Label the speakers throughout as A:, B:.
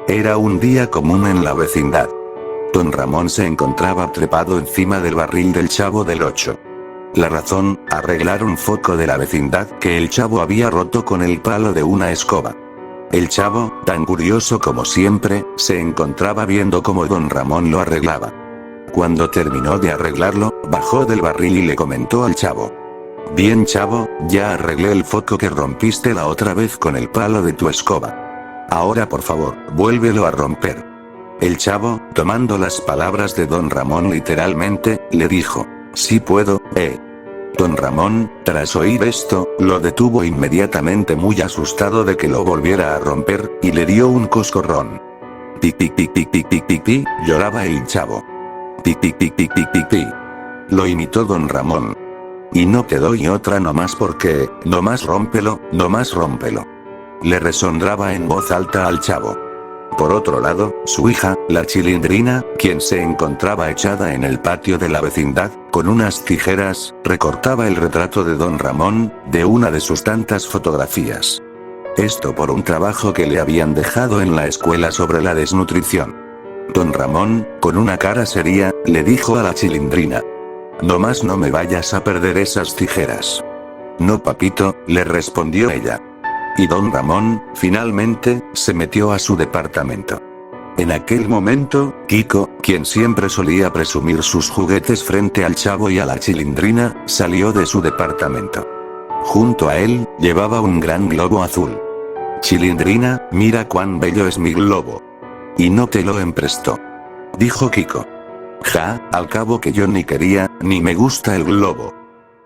A: Era un día común en la vecindad. Don Ramón se encontraba trepado encima del barril del Chavo del Ocho. La razón, arreglar un foco de la vecindad que el Chavo había roto con el palo de una escoba. El Chavo, tan curioso como siempre, se encontraba viendo cómo Don Ramón lo arreglaba. Cuando terminó de arreglarlo, bajó del barril y le comentó al Chavo: «Bien, Chavo, ya arreglé el foco que rompiste la otra vez con el palo de tu escoba. Ahora por favor, vuélvelo a romper». El Chavo, tomando las palabras de Don Ramón literalmente, le dijo: «Sí puedo, Don Ramón, tras oír esto, lo detuvo inmediatamente muy asustado de que lo volviera a romper, y le dio un coscorrón. «Pi pi pi pi pi pi pi pi», lloraba el Chavo. «Pi pi pi pi pi pi pi». Lo imitó Don Ramón. «Y no te doy otra nomás porque, nomás rómpelo, nomás rómpelo», le resondraba en voz alta al Chavo. Por otro lado, su hija, la Chilindrina, quien se encontraba echada en el patio de la vecindad, con unas tijeras, recortaba el retrato de Don Ramón, de una de sus tantas fotografías. Esto por un trabajo que le habían dejado en la escuela sobre la desnutrición. Don Ramón, con una cara seria, le dijo a la Chilindrina: «Nomás no me vayas a perder esas tijeras». «No, papito», le respondió ella. Y Don Ramón, finalmente, se metió a su departamento. En aquel momento, Kiko, quien siempre solía presumir sus juguetes frente al Chavo y a la Chilindrina, salió de su departamento. Junto a él, llevaba un gran globo azul. «Chilindrina, mira cuán bello es mi globo». «¿Y no te lo emprestó?», dijo Kiko. «Ja, al cabo que yo ni quería, ni me gusta el globo»,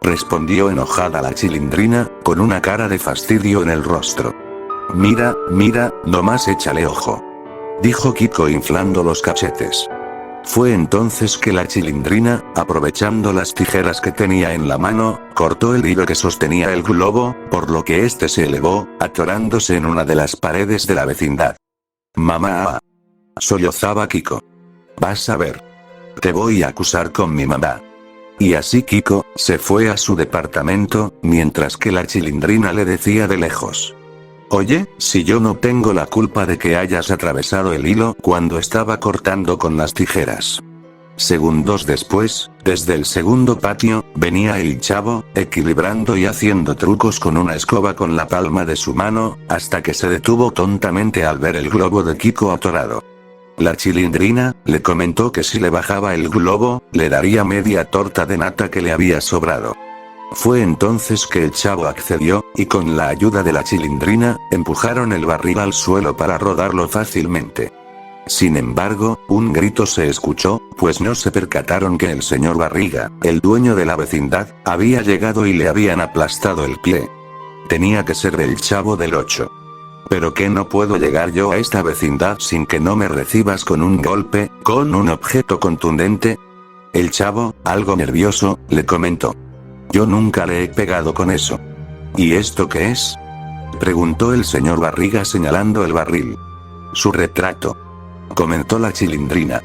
A: respondió enojada la Chilindrina, con una cara de fastidio en el rostro. «Mira, mira, nomás échale ojo», dijo Kiko inflando los cachetes. Fue entonces que la Chilindrina, aprovechando las tijeras que tenía en la mano, cortó el hilo que sostenía el globo, por lo que este se elevó, atorándose en una de las paredes de la vecindad. «Mamá», sollozaba Kiko. «Vas a ver. Te voy a acusar con mi mamá». Y así Kiko, se fue a su departamento, mientras que la Chilindrina le decía de lejos: «Oye, si yo no tengo la culpa de que hayas atravesado el hilo cuando estaba cortando con las tijeras». Segundos después, desde el segundo patio, venía el Chavo, equilibrando y haciendo trucos con una escoba con la palma de su mano, hasta que se detuvo tontamente al ver el globo de Kiko atorado. La Chilindrina, le comentó que si le bajaba el globo, le daría media torta de nata que le había sobrado. Fue entonces que el Chavo accedió, y con la ayuda de la Chilindrina, empujaron el barril al suelo para rodarlo fácilmente. Sin embargo, un grito se escuchó, pues no se percataron que el señor Barriga, el dueño de la vecindad, había llegado y le habían aplastado el pie. Tenía que ser el Chavo del Ocho. «¿Pero qué no puedo llegar yo a esta vecindad sin que no me recibas con un golpe, con un objeto contundente?» El Chavo, algo nervioso, le comentó: «Yo nunca le he pegado con eso». «¿Y esto qué es?», preguntó el señor Barriga señalando el barril. «Su retrato», comentó la Chilindrina.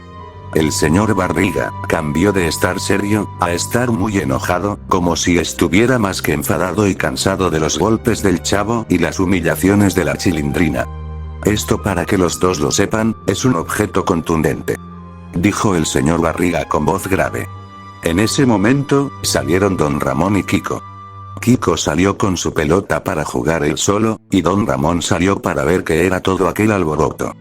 A: El señor Barriga cambió de estar serio a estar muy enojado, como si estuviera más que enfadado y cansado de los golpes del Chavo y las humillaciones de la Chilindrina. «Esto, para que los dos lo sepan, es un objeto contundente», dijo el señor Barriga con voz grave. En ese momento, salieron Don Ramón y Kiko. Kiko salió con su pelota para jugar él solo, y Don Ramón salió para ver qué era todo aquel alboroto.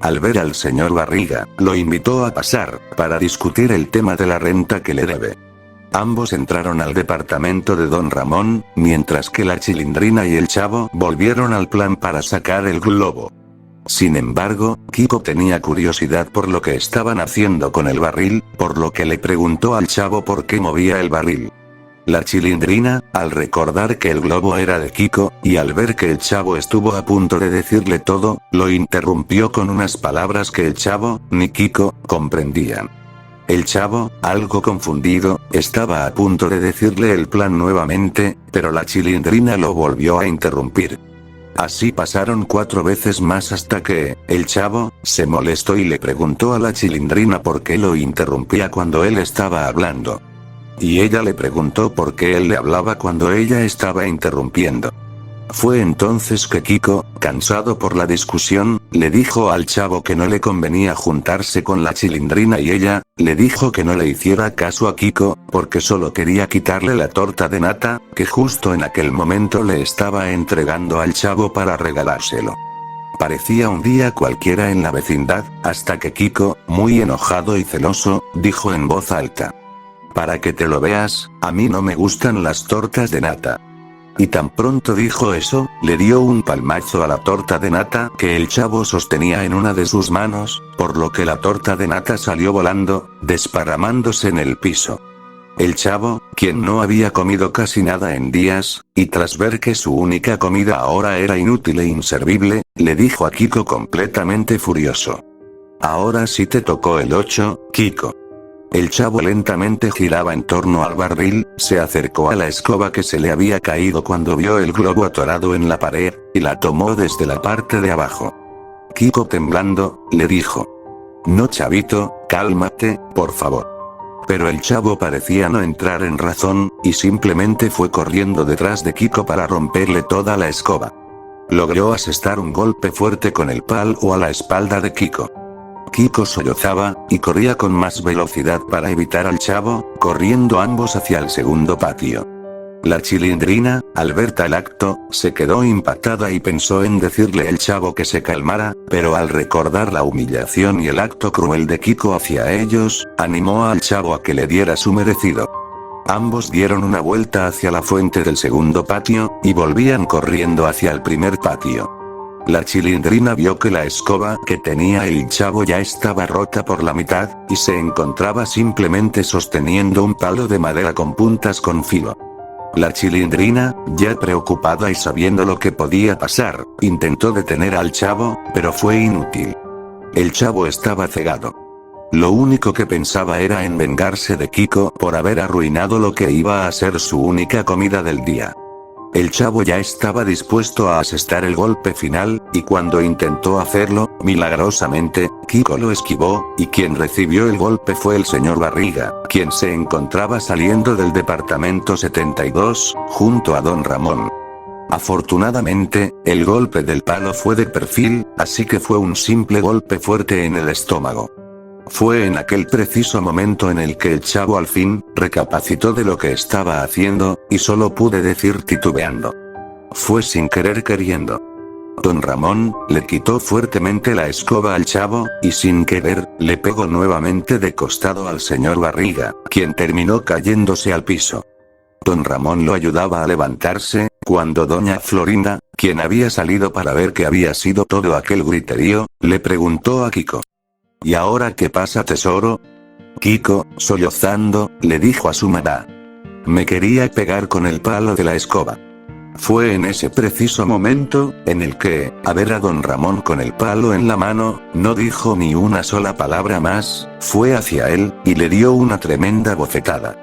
A: Al ver al señor Barriga, lo invitó a pasar, para discutir el tema de la renta que le debe. Ambos entraron al departamento de Don Ramón, mientras que la Chilindrina y el Chavo volvieron al plan para sacar el globo. Sin embargo, Kiko tenía curiosidad por lo que estaban haciendo con el barril, por lo que le preguntó al Chavo por qué movía el barril. La Chilindrina, al recordar que el globo era de Kiko, y al ver que el Chavo estuvo a punto de decirle todo, lo interrumpió con unas palabras que el Chavo, ni Kiko, comprendían. El Chavo, algo confundido, estaba a punto de decirle el plan nuevamente, pero la Chilindrina lo volvió a interrumpir. Así pasaron 4 veces más hasta que, el Chavo, se molestó y le preguntó a la Chilindrina por qué lo interrumpía cuando él estaba hablando. Y ella le preguntó por qué él le hablaba cuando ella estaba interrumpiendo. Fue entonces que Kiko, cansado por la discusión, le dijo al chavo que no le convenía juntarse con la Chilindrina y ella, le dijo que no le hiciera caso a Kiko, porque solo quería quitarle la torta de nata, que justo en aquel momento le estaba entregando al chavo para regalárselo. Parecía un día cualquiera en la vecindad, hasta que Kiko, muy enojado y celoso, dijo en voz alta: "Para que te lo veas, a mí no me gustan las tortas de nata". Y tan pronto dijo eso, le dio un palmazo a la torta de nata que el chavo sostenía en una de sus manos, por lo que la torta de nata salió volando, desparramándose en el piso. El chavo, quien no había comido casi nada en días, y tras ver que su única comida ahora era inútil e inservible, le dijo a Kiko completamente furioso: "Ahora sí te tocó el 8, Kiko". El chavo lentamente giraba en torno al barril, se acercó a la escoba que se le había caído cuando vio el globo atorado en la pared, y la tomó desde la parte de abajo. Kiko, temblando, le dijo: "No, chavito, cálmate, por favor". Pero el chavo parecía no entrar en razón, y simplemente fue corriendo detrás de Kiko para romperle toda la escoba. Logró asestar un golpe fuerte con el palo a la espalda de Kiko. Kiko sollozaba, y corría con más velocidad para evitar al chavo, corriendo ambos hacia el segundo patio. La Chilindrina, al ver tal acto, se quedó impactada y pensó en decirle al chavo que se calmara, pero al recordar la humillación y el acto cruel de Kiko hacia ellos, animó al chavo a que le diera su merecido. Ambos dieron una vuelta hacia la fuente del segundo patio, y volvían corriendo hacia el primer patio. La Chilindrina vio que la escoba que tenía el chavo ya estaba rota por la mitad, y se encontraba simplemente sosteniendo un palo de madera con puntas con filo. La Chilindrina, ya preocupada y sabiendo lo que podía pasar, intentó detener al chavo, pero fue inútil. El chavo estaba cegado. Lo único que pensaba era en vengarse de Kiko por haber arruinado lo que iba a ser su única comida del día. El chavo ya estaba dispuesto a asestar el golpe final, y cuando intentó hacerlo, milagrosamente, Kiko lo esquivó, y quien recibió el golpe fue el señor Barriga, quien se encontraba saliendo del departamento 72, junto a don Ramón. Afortunadamente, el golpe del palo fue de perfil, así que fue un simple golpe fuerte en el estómago. Fue en aquel preciso momento en el que el chavo al fin, recapacitó de lo que estaba haciendo, y solo pude decir titubeando: "Fue sin querer queriendo". Don Ramón, le quitó fuertemente la escoba al chavo, y sin querer, le pegó nuevamente de costado al señor Barriga, quien terminó cayéndose al piso. Don Ramón lo ayudaba a levantarse, cuando doña Florinda, quien había salido para ver qué había sido todo aquel griterío, le preguntó a Kiko: "¿Y ahora qué pasa, tesoro?". Kiko, sollozando, le dijo a su mamá: "Me quería pegar con el palo de la escoba". Fue en ese preciso momento, en el que, a ver a don Ramón con el palo en la mano, no dijo ni una sola palabra más, fue hacia él, y le dio una tremenda bofetada.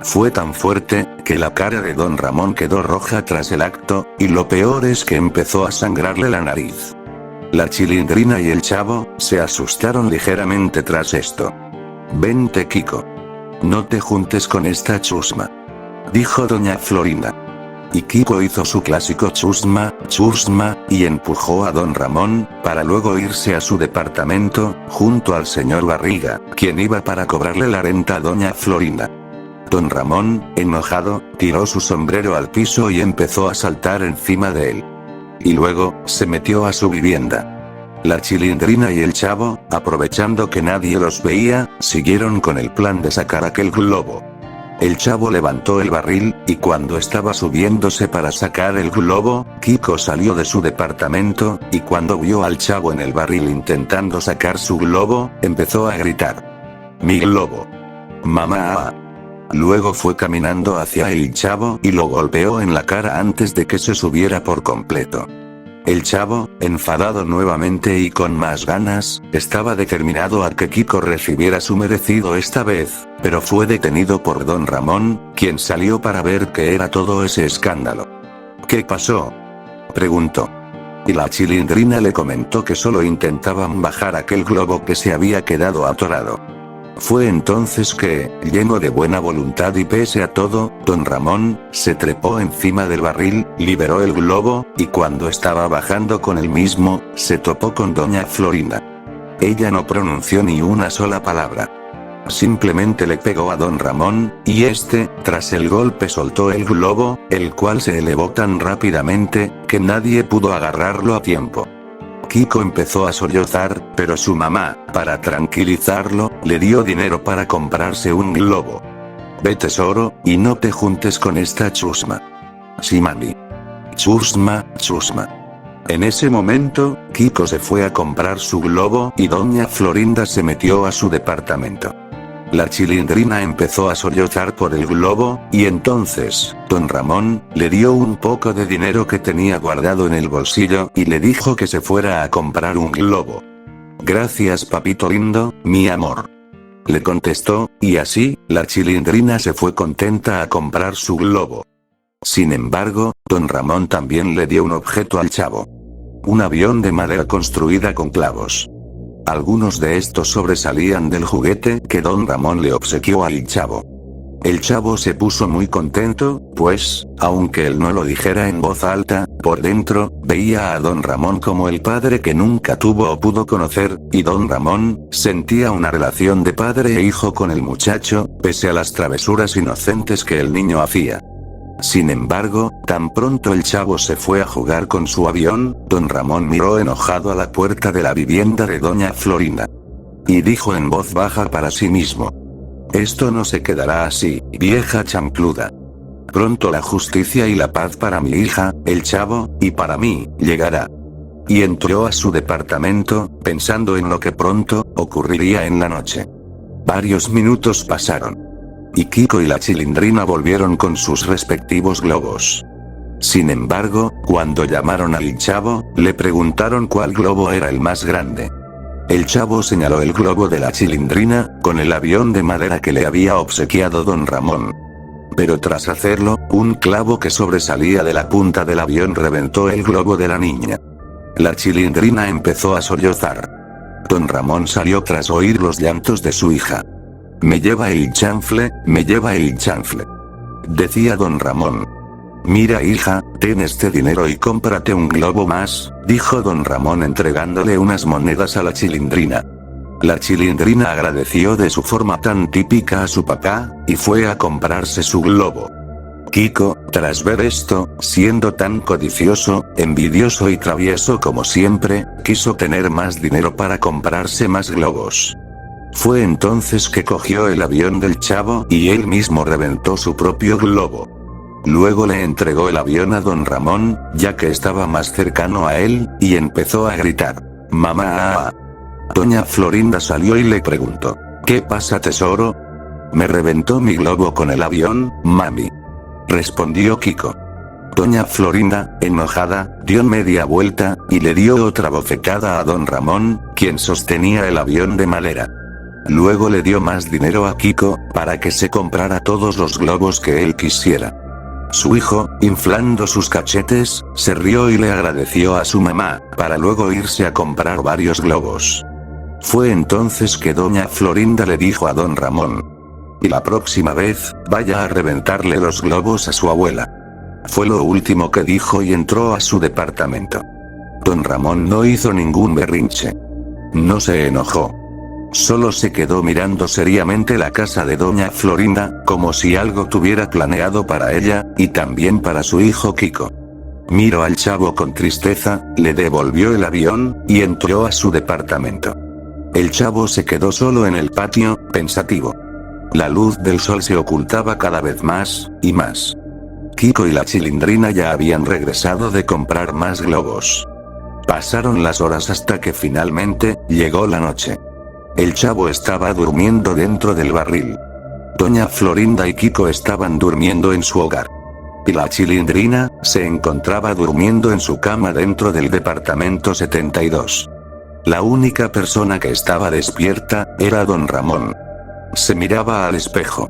A: Fue tan fuerte, que la cara de don Ramón quedó roja tras el acto, y lo peor es que empezó a sangrarle la nariz. La Chilindrina y el chavo, se asustaron ligeramente tras esto. "Vente, Kiko. No te juntes con esta chusma", dijo doña Florinda. Y Kiko hizo su clásico chusma, chusma, y empujó a don Ramón, para luego irse a su departamento, junto al señor Barriga, quien iba para cobrarle la renta a doña Florinda. Don Ramón, enojado, tiró su sombrero al piso y empezó a saltar encima de él. Y luego, se metió a su vivienda. La Chilindrina y el chavo, aprovechando que nadie los veía, siguieron con el plan de sacar aquel globo. El chavo levantó el barril, y cuando estaba subiéndose para sacar el globo, Kiko salió de su departamento, y cuando vio al chavo en el barril intentando sacar su globo, empezó a gritar: "¡Mi globo! ¡Mamá!". Luego fue caminando hacia el chavo y lo golpeó en la cara antes de que se subiera por completo. El chavo, enfadado nuevamente y con más ganas, estaba determinado a que Kiko recibiera su merecido esta vez, pero fue detenido por don Ramón, quien salió para ver qué era todo ese escándalo. "¿Qué pasó?", preguntó. Y la Chilindrina le comentó que solo intentaban bajar aquel globo que se había quedado atorado. Fue entonces que, lleno de buena voluntad y pese a todo, don Ramón, se trepó encima del barril, liberó el globo, y cuando estaba bajando con el mismo, se topó con doña Florinda. Ella no pronunció ni una sola palabra. Simplemente le pegó a don Ramón, y este, tras el golpe soltó el globo, el cual se elevó tan rápidamente, que nadie pudo agarrarlo a tiempo. Kiko empezó a sollozar, pero su mamá, para tranquilizarlo, le dio dinero para comprarse un globo. Ve tesoro, y no te juntes con esta chusma. Sí mami. Chusma, chusma. En ese momento, Kiko se fue a comprar su globo y doña Florinda se metió a su departamento. La Chilindrina empezó a sollozar por el globo, y entonces, don Ramón, le dio un poco de dinero que tenía guardado en el bolsillo y le dijo que se fuera a comprar un globo. Gracias papito lindo, mi amor. Le contestó, y así, la Chilindrina se fue contenta a comprar su globo. Sin embargo, don Ramón también le dio un objeto al chavo. Un avión de madera construida con clavos. Algunos de estos sobresalían del juguete que don Ramón le obsequió al chavo. El chavo se puso muy contento, pues, aunque él no lo dijera en voz alta, por dentro, veía a don Ramón como el padre que nunca tuvo o pudo conocer, y don Ramón, sentía una relación de padre e hijo con el muchacho, pese a las travesuras inocentes que el niño hacía. Sin embargo, tan pronto el chavo se fue a jugar con su avión, don Ramón miró enojado a la puerta de la vivienda de doña Florinda. Y dijo en voz baja para sí mismo: esto no se quedará así, vieja chancluda. Pronto la justicia y la paz para mi hija, el chavo, y para mí, llegará. Y entró a su departamento, pensando en lo que pronto ocurriría en la noche. Varios minutos pasaron. Y Kiko y la Chilindrina volvieron con sus respectivos globos. Sin embargo, cuando llamaron al chavo, le preguntaron cuál globo era el más grande. El chavo señaló el globo de la Chilindrina, con el avión de madera que le había obsequiado don Ramón. Pero tras hacerlo, un clavo que sobresalía de la punta del avión reventó el globo de la niña. La Chilindrina empezó a sollozar. Don Ramón salió tras oír los llantos de su hija. Me lleva el chanfle, me lleva el chanfle. Decía don Ramón. Mira hija, ten este dinero y cómprate un globo más, dijo don Ramón entregándole unas monedas a la Chilindrina. La Chilindrina agradeció de su forma tan típica a su papá, y fue a comprarse su globo. Kiko, tras ver esto, siendo tan codicioso, envidioso y travieso como siempre, quiso tener más dinero para comprarse más globos. Fue entonces que cogió el avión del chavo y él mismo reventó su propio globo. Luego le entregó el avión a don Ramón, ya que estaba más cercano a él, y empezó a gritar: ¡Mamá! Doña Florinda salió y le preguntó: ¿qué pasa tesoro? Me reventó mi globo con el avión, mami. Respondió Kiko. Doña Florinda, enojada, dio media vuelta, y le dio otra bofetada a don Ramón, quien sostenía el avión de madera. Luego le dio más dinero a Kiko, para que se comprara todos los globos que él quisiera. Su hijo, inflando sus cachetes, se rió y le agradeció a su mamá, para luego irse a comprar varios globos. Fue entonces que doña Florinda le dijo a don Ramón: y la próxima vez, vaya a reventarle los globos a su abuela. Fue lo último que dijo y entró a su departamento. Don Ramón no hizo ningún berrinche. No se enojó. Solo se quedó mirando seriamente la casa de doña Florinda, como si algo tuviera planeado para ella, y también para su hijo Kiko. Miró al chavo con tristeza, le devolvió el avión, y entró a su departamento. El chavo se quedó solo en el patio, pensativo. La luz del sol se ocultaba cada vez más, y más. Kiko y la Chilindrina ya habían regresado de comprar más globos. Pasaron las horas hasta que finalmente, llegó la noche. El chavo estaba durmiendo dentro del barril. Doña Florinda y Kiko estaban durmiendo en su hogar. Y la Chilindrina, se encontraba durmiendo en su cama dentro del departamento 72. La única persona que estaba despierta, era don Ramón. Se miraba al espejo.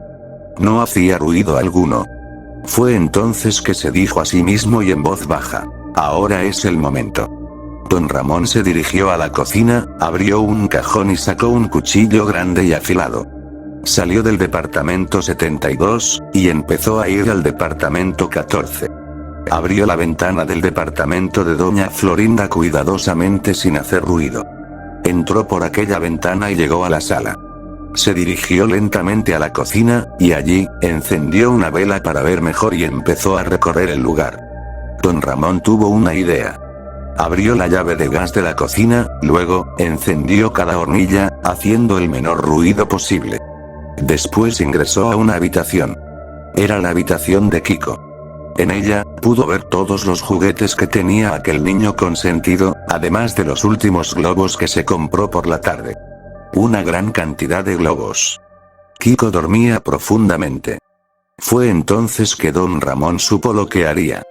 A: No hacía ruido alguno. Fue entonces que se dijo a sí mismo y en voz baja: ahora es el momento. Don Ramón se dirigió a la cocina, abrió un cajón y sacó un cuchillo grande y afilado. Salió del departamento 72, y empezó a ir al departamento 14. Abrió la ventana del departamento de doña Florinda cuidadosamente sin hacer ruido. Entró por aquella ventana y llegó a la sala. Se dirigió lentamente a la cocina, y allí, encendió una vela para ver mejor y empezó a recorrer el lugar. Don Ramón tuvo una idea. Abrió la llave de gas de la cocina, luego, encendió cada hornilla, haciendo el menor ruido posible. Después ingresó a una habitación. Era la habitación de Kiko. En ella, pudo ver todos los juguetes que tenía aquel niño consentido, además de los últimos globos que se compró por la tarde. Una gran cantidad de globos. Kiko dormía profundamente. Fue entonces que don Ramón supo lo que haría.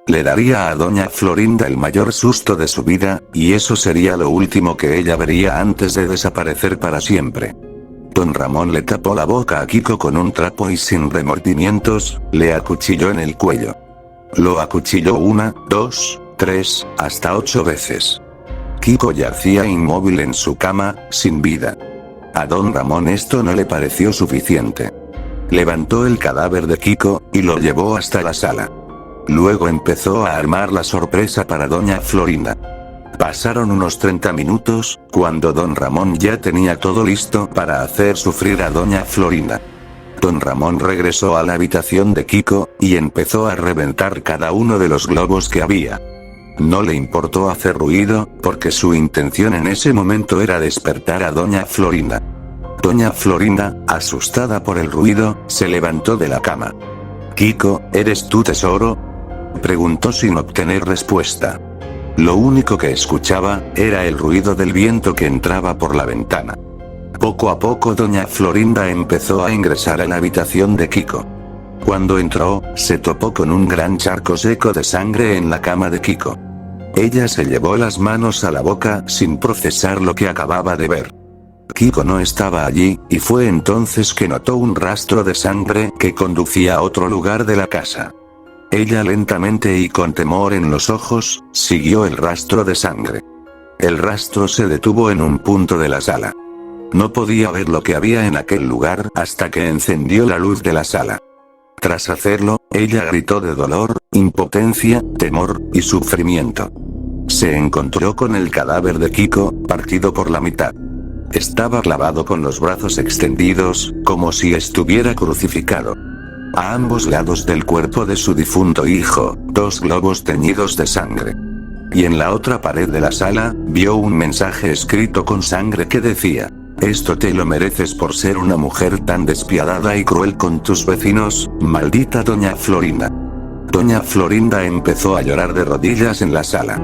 A: Le daría a doña Florinda el mayor susto de su vida, y eso sería lo último que ella vería antes de desaparecer para siempre. Don Ramón le tapó la boca a Kiko con un trapo y sin remordimientos, le acuchilló en el cuello. Lo acuchilló 1, 2, 3, hasta 8 veces. Kiko yacía inmóvil en su cama, sin vida. A don Ramón esto no le pareció suficiente. Levantó el cadáver de Kiko, y lo llevó hasta la sala. Luego empezó a armar la sorpresa para doña Florinda. Pasaron unos 30 minutos, cuando don Ramón ya tenía todo listo para hacer sufrir a doña Florinda. Don Ramón regresó a la habitación de Kiko, y empezó a reventar cada uno de los globos que había. No le importó hacer ruido, porque su intención en ese momento era despertar a doña Florinda. Doña Florinda, asustada por el ruido, se levantó de la cama. «Kiko, ¿eres tú, tesoro?», preguntó sin obtener respuesta. Lo único que escuchaba, era el ruido del viento que entraba por la ventana. Poco a poco doña Florinda empezó a ingresar a la habitación de Kiko. Cuando entró, se topó con un gran charco seco de sangre en la cama de Kiko. Ella se llevó las manos a la boca sin procesar lo que acababa de ver. Kiko no estaba allí, y fue entonces que notó un rastro de sangre que conducía a otro lugar de la casa. Ella lentamente y con temor en los ojos, siguió el rastro de sangre. El rastro se detuvo en un punto de la sala. No podía ver lo que había en aquel lugar hasta que encendió la luz de la sala. Tras hacerlo, ella gritó de dolor, impotencia, temor y sufrimiento. Se encontró con el cadáver de Kiko, partido por la mitad. Estaba clavado con los brazos extendidos, como si estuviera crucificado. A ambos lados del cuerpo de su difunto hijo, 2 globos teñidos de sangre. Y en la otra pared de la sala, vio un mensaje escrito con sangre que decía: «Esto te lo mereces por ser una mujer tan despiadada y cruel con tus vecinos, maldita doña Florinda». Doña Florinda empezó a llorar de rodillas en la sala.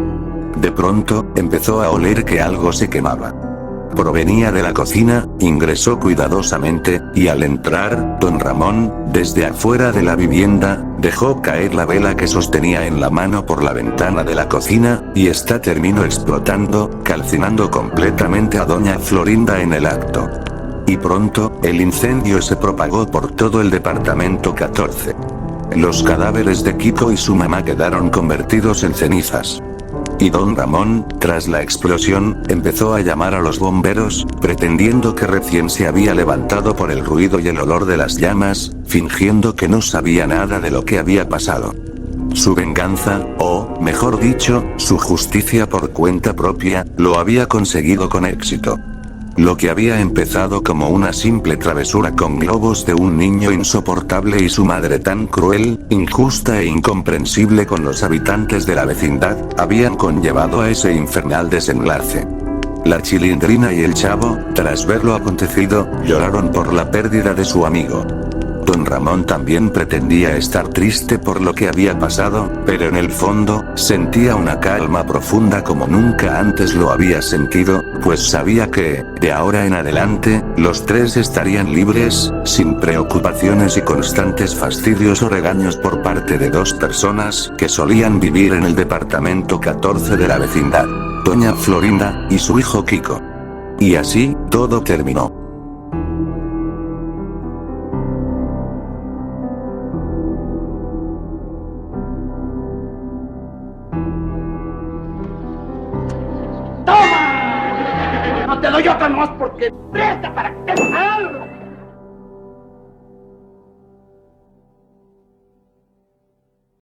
A: De pronto, empezó a oler que algo se quemaba. Provenía de la cocina, ingresó cuidadosamente, y al entrar, don Ramón, desde afuera de la vivienda, dejó caer la vela que sostenía en la mano por la ventana de la cocina, y esta terminó explotando, calcinando completamente a doña Florinda en el acto. Y pronto, el incendio se propagó por todo el departamento 14. Los cadáveres de Kiko y su mamá quedaron convertidos en cenizas. Y don Ramón, tras la explosión, empezó a llamar a los bomberos, pretendiendo que recién se había levantado por el ruido y el olor de las llamas, fingiendo que no sabía nada de lo que había pasado. Su venganza, o, mejor dicho, su justicia por cuenta propia, lo había conseguido con éxito. Lo que había empezado como una simple travesura con globos de un niño insoportable y su madre tan cruel, injusta e incomprensible con los habitantes de la vecindad, habían conllevado a ese infernal desenlace. La Chilindrina y el Chavo, tras ver lo acontecido, lloraron por la pérdida de su amigo. Don Ramón también pretendía estar triste por lo que había pasado, pero en el fondo, sentía una calma profunda como nunca antes lo había sentido, pues sabía que, de ahora en adelante, los 3 estarían libres, sin preocupaciones y constantes fastidios o regaños por parte de 2 personas que solían vivir en el departamento 14 de la vecindad, doña Florinda, y su hijo Kiko. Y así, todo terminó.
B: te doy otra más porque presta para que te...